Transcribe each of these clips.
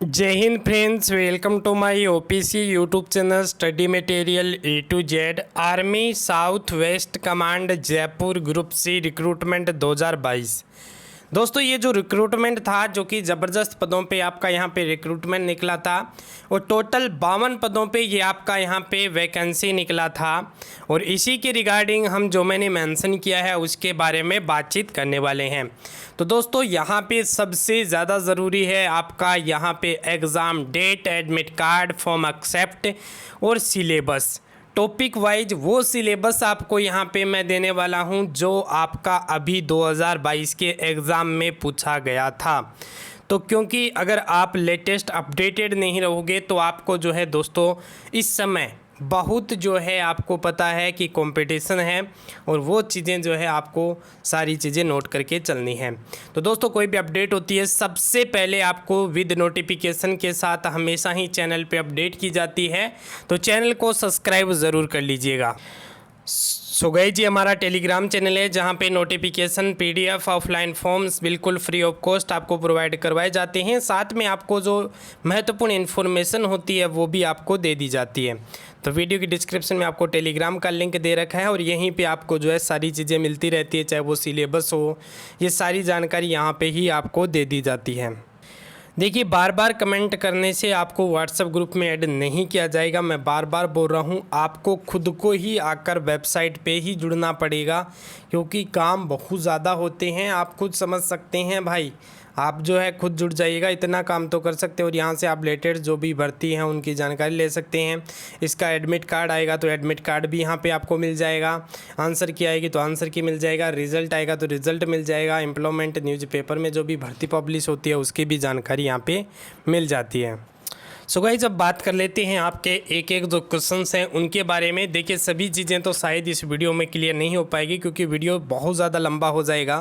जय हिंद friends, welcome to my OPC YouTube channel study material A to Z. Army south west command Jaipur group C recruitment 2022। दोस्तों, ये जो recruitment था जो कि ज़बरदस्त पदों पे आपका यहाँ पे रिक्रूटमेंट निकला था और टोटल 52 पदों पे ये आपका यहाँ पे वैकेंसी निकला था और इसी के रिगार्डिंग हम जो मैंने मेंशन किया है उसके बारे में बातचीत करने वाले हैं। तो दोस्तों, यहाँ पे सबसे ज़्यादा ज़रूरी है आपका यहाँ पे exam date, admit card, form accept और सिलेबस। टॉपिक वाइज वो सिलेबस आपको यहाँ पे मैं देने वाला हूँ जो आपका अभी 2022 के एग्ज़ाम में पूछा गया था। तो क्योंकि अगर आप लेटेस्ट अपडेटेड नहीं रहोगे तो आपको जो है दोस्तों इस समय बहुत जो है आपको पता है कि कंपटीशन है और वो चीज़ें जो है आपको सारी चीज़ें नोट करके चलनी है। तो दोस्तों, कोई भी अपडेट होती है सबसे पहले आपको विद नोटिफिकेशन के साथ हमेशा ही चैनल पे अपडेट की जाती है, तो चैनल को सब्सक्राइब ज़रूर कर लीजिएगा। सो गाइस जी, हमारा टेलीग्राम चैनल है जहां पे नोटिफिकेशन, पीडीएफ, ऑफलाइन फॉर्म्स बिल्कुल फ्री ऑफ कॉस्ट आपको प्रोवाइड करवाए जाते हैं। साथ में आपको जो महत्वपूर्ण इन्फॉर्मेशन होती है वो भी आपको दे दी जाती है। तो वीडियो की डिस्क्रिप्शन में आपको टेलीग्राम का लिंक दे रखा है और यहीं पे आपको जो है सारी चीज़ें मिलती रहती है, चाहे वो सिलेबस हो, ये सारी जानकारी यहाँ पर ही आपको दे दी जाती है। देखिए, बार बार कमेंट करने से आपको व्हाट्सएप ग्रुप में ऐड नहीं किया जाएगा। मैं बार बार बोल रहा हूँ, आपको खुद को ही आकर वेबसाइट पे ही जुड़ना पड़ेगा क्योंकि काम बहुत ज़्यादा होते हैं। आप खुद समझ सकते हैं भाई, आप जो है खुद जुड़ जाइएगा, इतना काम तो कर सकते हो और यहाँ से आप लेटेस्ट जो भी भर्ती हैं उनकी जानकारी ले सकते हैं। इसका एडमिट कार्ड आएगा तो एडमिट कार्ड भी यहाँ पे आपको मिल जाएगा, आंसर की आएगी तो आंसर की मिल जाएगा, रिजल्ट आएगा तो रिजल्ट मिल जाएगा, एम्प्लॉयमेंट न्यूज़पेपर में जो भी भर्ती पब्लिश होती है उसकी भी जानकारी यहाँ पे मिल जाती है। सो गाइस, अब बात कर लेते हैं आपके एक एक जो क्वेश्चंस हैं उनके बारे में। देखिए, सभी चीज़ें तो शायद इस वीडियो में क्लियर नहीं हो पाएगी क्योंकि वीडियो बहुत ज़्यादा लंबा हो जाएगा,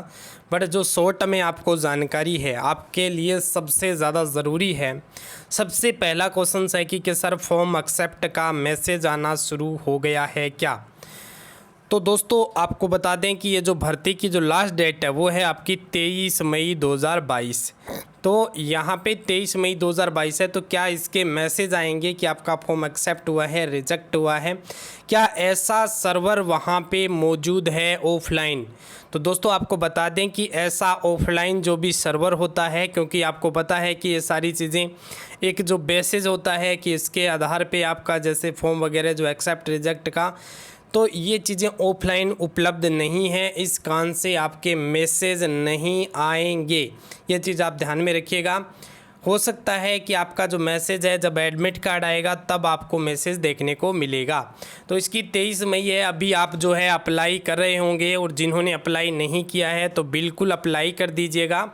बट जो शॉर्ट में आपको जानकारी है आपके लिए सबसे ज़्यादा ज़रूरी है। सबसे पहला क्वेश्चन है कि सर फॉर्म एक्सेप्ट का मैसेज आना शुरू हो गया है क्या? तो दोस्तों, आपको बता दें कि ये जो भर्ती की जो लास्ट डेट है वो है आपकी 23 मई 2022। तो यहाँ पे 23 मई 2022 है, तो क्या इसके मैसेज आएंगे कि आपका फॉर्म एक्सेप्ट हुआ है, रिजेक्ट हुआ है? क्या ऐसा सर्वर वहाँ पे मौजूद है ऑफलाइन? तो दोस्तों, आपको बता दें कि ऐसा ऑफलाइन जो भी सर्वर होता है, क्योंकि आपको पता है कि ये सारी चीज़ें एक जो बेसिस होता है कि इसके आधार पे आपका जैसे फॉर्म वगैरह जो एक्सेप्ट रिजेक्ट का, तो ये चीज़ें ऑफलाइन उपलब्ध नहीं है, इस कारण से आपके मैसेज नहीं आएंगे। ये चीज़ आप ध्यान में रखिएगा। हो सकता है कि आपका जो मैसेज है जब एडमिट कार्ड आएगा तब आपको मैसेज देखने को मिलेगा। तो इसकी 23 मई है, अभी आप जो है अप्लाई कर रहे होंगे और जिन्होंने अप्लाई नहीं किया है तो बिल्कुल अप्लाई कर दीजिएगा।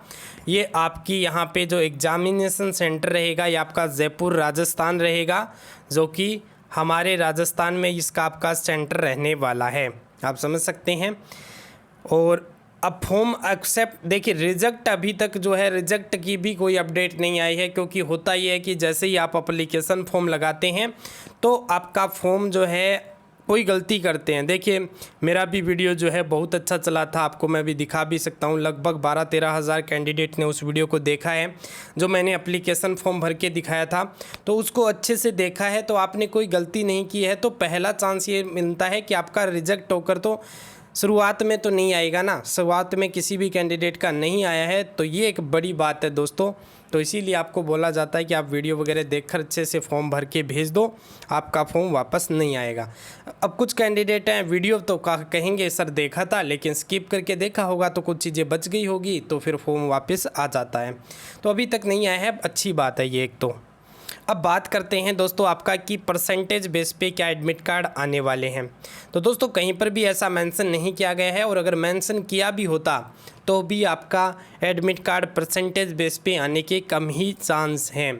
ये आपकी यहाँ पे जो एग्जामिनेशन सेंटर रहेगा ये आपका जयपुर राजस्थान रहेगा, जो कि हमारे राजस्थान में इसका आपका सेंटर रहने वाला है, आप समझ सकते हैं। और अब फॉर्म एक्सेप्ट, देखिए रिजेक्ट अभी तक जो है रिजेक्ट की भी कोई अपडेट नहीं आई है, क्योंकि होता ही है कि जैसे ही आप एप्लीकेशन फॉर्म लगाते हैं तो आपका फॉर्म जो है कोई गलती करते हैं। देखिए, मेरा भी वीडियो जो है बहुत अच्छा चला था, आपको मैं भी दिखा भी सकता हूँ। लगभग 12-13 हज़ार कैंडिडेट ने उस वीडियो को देखा है जो मैंने एप्लीकेशन फॉर्म भर के दिखाया था, तो उसको अच्छे से देखा है तो आपने कोई गलती नहीं की है। तो पहला चांस ये मिलता है कि आपका रिजेक्ट होकर तो शुरुआत में तो नहीं आएगा ना, शुरुआत में किसी भी कैंडिडेट का नहीं आया है, तो ये एक बड़ी बात है दोस्तों। तो इसीलिए आपको बोला जाता है कि आप वीडियो वगैरह देखकर अच्छे से फॉर्म भर के भेज दो, आपका फॉर्म वापस नहीं आएगा। अब कुछ कैंडिडेट हैं वीडियो तो कहेंगे सर देखा था लेकिन स्किप करके देखा होगा तो कुछ चीज़ें बच गई होगी तो फिर फॉर्म वापस आ जाता है। तो अभी तक नहीं आया है, अच्छी बात है ये एक। तो अब बात करते हैं दोस्तों आपका कि परसेंटेज बेस पे क्या एडमिट कार्ड आने वाले हैं। तो दोस्तों, कहीं पर भी ऐसा मेंशन नहीं किया गया है और अगर मेंशन किया भी होता तो भी आपका एडमिट कार्ड परसेंटेज बेस पे आने के कम ही चांस हैं।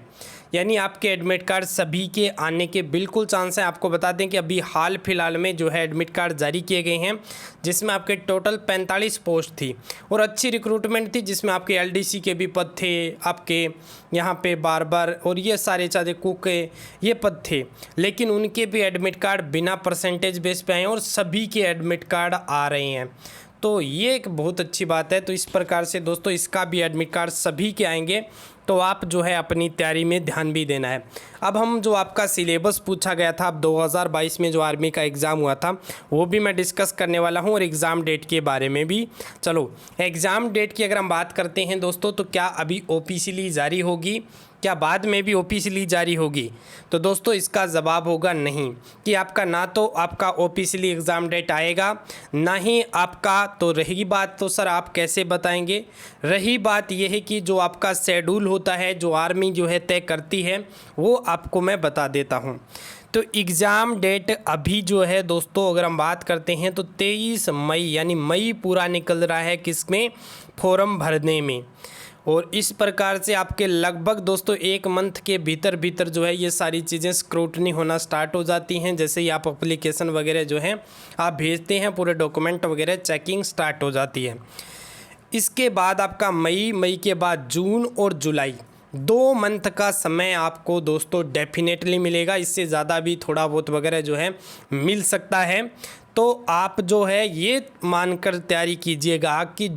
यानी आपके एडमिट कार्ड सभी के आने के बिल्कुल चांस हैं। आपको बता दें कि अभी हाल फिलहाल में जो है एडमिट कार्ड जारी किए गए हैं जिसमें आपके टोटल 45 पोस्ट थी और अच्छी रिक्रूटमेंट थी, जिसमें आपके एलडीसी के भी पद थे, आपके यहाँ पे बार्बर और ये सारे चाहे कुक के ये पद थे, लेकिन उनके भी एडमिट कार्ड बिना परसेंटेज बेस पे आए और सभी के एडमिट कार्ड आ रहे हैं। तो ये एक बहुत अच्छी बात है। तो इस प्रकार से दोस्तों इसका भी एडमिट कार्ड सभी के आएंगे तो आप जो है अपनी तैयारी में ध्यान भी देना है। अब हम जो आपका सिलेबस पूछा गया था, अब 2022 में जो आर्मी का एग्ज़ाम हुआ था वो भी मैं डिस्कस करने वाला हूँ, और एग्ज़ाम डेट के बारे में भी। चलो, एग्ज़ाम डेट की अगर हम बात करते हैं दोस्तों, तो क्या अभी ऑफिशियली जारी होगी, क्या बाद में भी ऑफिशियली जारी होगी? तो दोस्तों इसका जवाब होगा नहीं, कि आपका ना तो आपका ऑफिशियली एग्ज़ाम डेट आएगा, ना ही आपका, तो रही बात तो सर आप कैसे बताएंगे? रही बात यह है कि जो आपका शेड्यूल होता है, जो आर्मी जो है तय करती है, वो आपको मैं बता देता हूँ। तो एग्ज़ाम डेट अभी जो है दोस्तों, अगर हम बात करते हैं तो 23 मई, यानी मई पूरा निकल रहा है किसमें? फॉर्म भरने में। और इस प्रकार से आपके लगभग दोस्तों 1 मंथ के भीतर भीतर जो है ये सारी चीज़ें स्क्रूटनी होना स्टार्ट हो जाती हैं। जैसे ही आप एप्लीकेशन वगैरह जो है आप भेजते हैं, पूरे डॉक्यूमेंट वगैरह चेकिंग स्टार्ट हो जाती है। इसके बाद आपका मई के बाद जून और जुलाई, 2 मंथ का समय आपको दोस्तों डेफिनेटली मिलेगा। इससे ज़्यादा भी थोड़ा बहुत वगैरह जो है मिल सकता है। तो आप जो है ये मानकर तैयारी कीजिएगा कि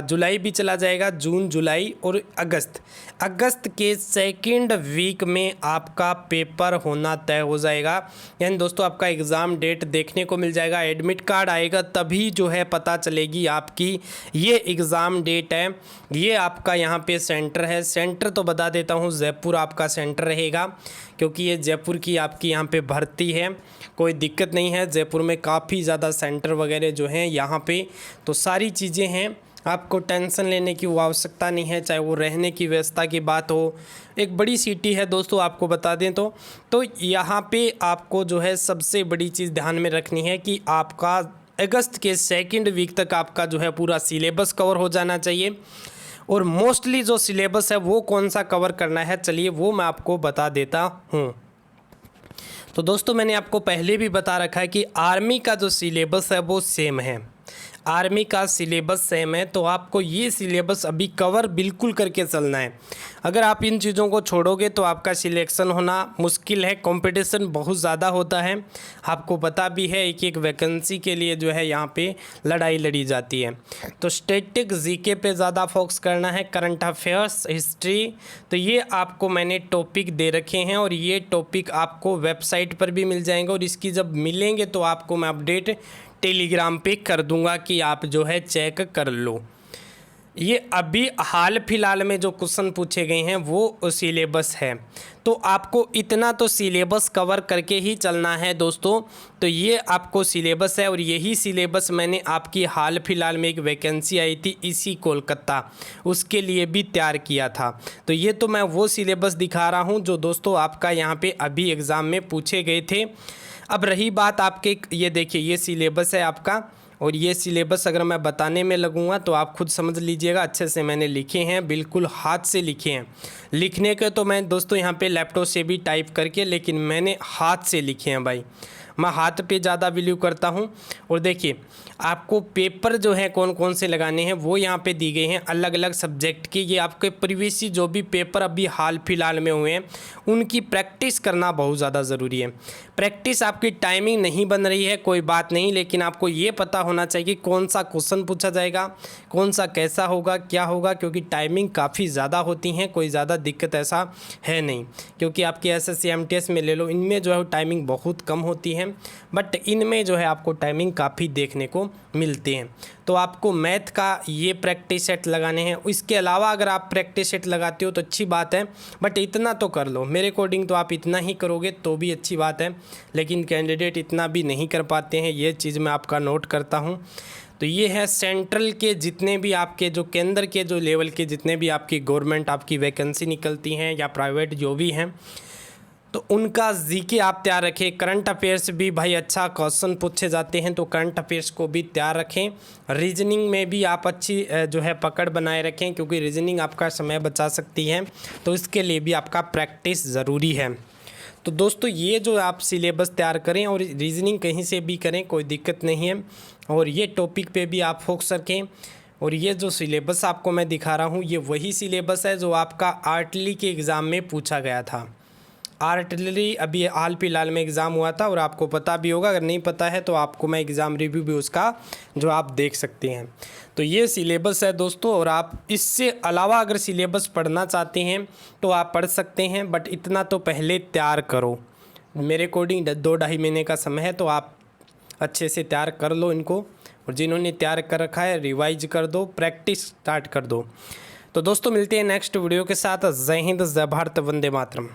जुलाई भी चला जाएगा, जून, जुलाई और अगस्त के सेकंड वीक में आपका पेपर होना तय हो जाएगा। यानी दोस्तों आपका एग्ज़ाम डेट देखने को मिल जाएगा, एडमिट कार्ड आएगा, तभी जो है पता चलेगी आपकी ये एग्ज़ाम डेट है। ये आपका यहाँ पे सेंटर है। सेंटर तो बता देता हूँ, जयपुर आपका सेंटर रहेगा, क्योंकि ये जयपुर की आपकी यहाँ पे भर्ती है। कोई दिक्कत नहीं है, जयपुर में काफ़ी ज़्यादा सेंटर वगैरह जो हैं यहाँ पे, तो सारी चीज़ें हैं, आपको टेंशन लेने की वो आवश्यकता नहीं है। चाहे वो रहने की व्यवस्था की बात हो, एक बड़ी सिटी है दोस्तों, आपको बता दें तो यहाँ पे आपको जो है सबसे बड़ी चीज़ ध्यान में रखनी है कि आपका अगस्त के सेकंड वीक तक आपका जो है पूरा सिलेबस कवर हो जाना चाहिए। और मोस्टली जो सिलेबस है वो कौन सा कवर करना है, चलिए वो मैं आपको बता देता हूँ। तो दोस्तों मैंने आपको पहले भी बता रखा है कि आर्मी का जो सिलेबस है वो सेम है, आर्मी का सिलेबस सेम है। तो आपको ये सिलेबस अभी कवर बिल्कुल करके चलना है। अगर आप इन चीज़ों को छोड़ोगे तो आपका सिलेक्शन होना मुश्किल है, कंपटीशन बहुत ज़्यादा होता है। आपको पता भी है, एक एक वैकेंसी के लिए जो है यहाँ पे लड़ाई लड़ी जाती है। तो स्टैटिक जीके पे ज़्यादा फोकस करना है, करंट अफेयर्स, हिस्ट्री, तो ये आपको मैंने टॉपिक दे रखे हैं, और ये टॉपिक आपको वेबसाइट पर भी मिल जाएंगे। और इसकी जब मिलेंगे तो आपको मैं अपडेट टेलीग्राम पे कर दूंगा कि आप जो है चेक कर लो। ये अभी हाल फिलहाल में जो क्वेश्चन पूछे गए हैं वो सिलेबस है, तो आपको इतना तो सिलेबस कवर करके ही चलना है दोस्तों। तो ये आपको सिलेबस है, और यही सिलेबस मैंने आपकी हाल फिलहाल में एक वैकेंसी आई थी इसी कोलकाता, उसके लिए भी तैयार किया था। तो ये तो मैं वो सिलेबस दिखा रहा हूँ जो दोस्तों आपका यहाँ पे अभी एग्ज़ाम में पूछे गए थे। अब रही बात आपके, ये देखिए ये सिलेबस है आपका, और ये सिलेबस अगर मैं बताने में लगूंगा तो आप खुद समझ लीजिएगा। अच्छे से मैंने लिखे हैं, बिल्कुल हाथ से लिखे हैं। लिखने के तो मैं दोस्तों यहाँ पे लैपटॉप से भी टाइप करके, लेकिन मैंने हाथ से लिखे हैं भाई, मैं हाथ पे ज़्यादा वैल्यू करता हूँ। और देखिए आपको पेपर जो है कौन कौन से लगाने हैं वो यहाँ पे दी गए हैं, अलग अलग सब्जेक्ट की। ये आपके प्रीवियस जो भी पेपर अभी हाल फिलहाल में हुए हैं उनकी प्रैक्टिस करना बहुत ज़्यादा ज़रूरी है। प्रैक्टिस आपकी टाइमिंग नहीं बन रही है कोई बात नहीं, लेकिन आपको ये पता होना चाहिए कि कौन सा क्वेश्चन पूछा जाएगा, कौन सा कैसा होगा, क्या होगा, क्योंकि टाइमिंग काफ़ी ज़्यादा होती हैं। कोई ज़्यादा दिक्कत ऐसा है नहीं, क्योंकि आपके एसएससी एमटीएस में ले लो, इनमें जो है टाइमिंग बहुत कम होती है, बट इनमें जो है आपको टाइमिंग काफ़ी देखने को मिलती हैं। तो आपको मैथ का ये प्रैक्टिस सेट लगाने हैं। इसके अलावा अगर आप प्रैक्टिस सेट लगाते हो तो अच्छी बात है, बट इतना तो कर लो। मेरे अकॉर्डिंग तो आप इतना ही करोगे तो भी अच्छी बात है, लेकिन कैंडिडेट इतना भी नहीं कर पाते हैं, ये चीज़ मैं आपका नोट करता हूँ। तो ये है सेंट्रल के जितने भी आपके जो केंद्र के जो लेवल के जितने भी आपकी गवर्नमेंट आपकी वैकेंसी निकलती हैं या प्राइवेट जो भी हैं, तो उनका जीके आप तैयार रखें। करंट अफेयर्स भी भाई अच्छा क्वेश्चन पूछे जाते हैं, तो करंट अफेयर्स को भी तैयार रखें। रीजनिंग में भी आप अच्छी जो है पकड़ बनाए रखें, क्योंकि रीजनिंग आपका समय बचा सकती है, तो इसके लिए भी आपका प्रैक्टिस ज़रूरी है। तो दोस्तों ये जो आप सिलेबस तैयार करें और रीजनिंग कहीं से भी करें, कोई दिक्कत नहीं है, और ये टॉपिक पे भी आप फोकस रखें। और ये जो सिलेबस आपको मैं दिखा रहा हूँ ये वही सिलेबस है जो आपका आर्टली के एग्ज़ाम में पूछा गया था। आर्टिलरी अभी हाल फिलहाल में एग्ज़ाम हुआ था और आपको पता भी होगा, अगर नहीं पता है तो आपको मैं एग्ज़ाम रिव्यू भी उसका जो आप देख सकते हैं। तो ये सिलेबस है दोस्तों, और आप इससे अलावा अगर सिलेबस पढ़ना चाहते हैं तो आप पढ़ सकते हैं, बट इतना तो पहले तैयार करो। मेरे अकॉर्डिंग 2-2.5 महीने का समय है, तो आप अच्छे से तैयार कर लो इनको, और जिन्होंने तैयार कर रखा है रिवाइज कर दो, प्रैक्टिस स्टार्ट कर दो। तो दोस्तों मिलते हैं नेक्स्ट वीडियो के साथ। जय हिंद, जय भारत, वंदे मातरम।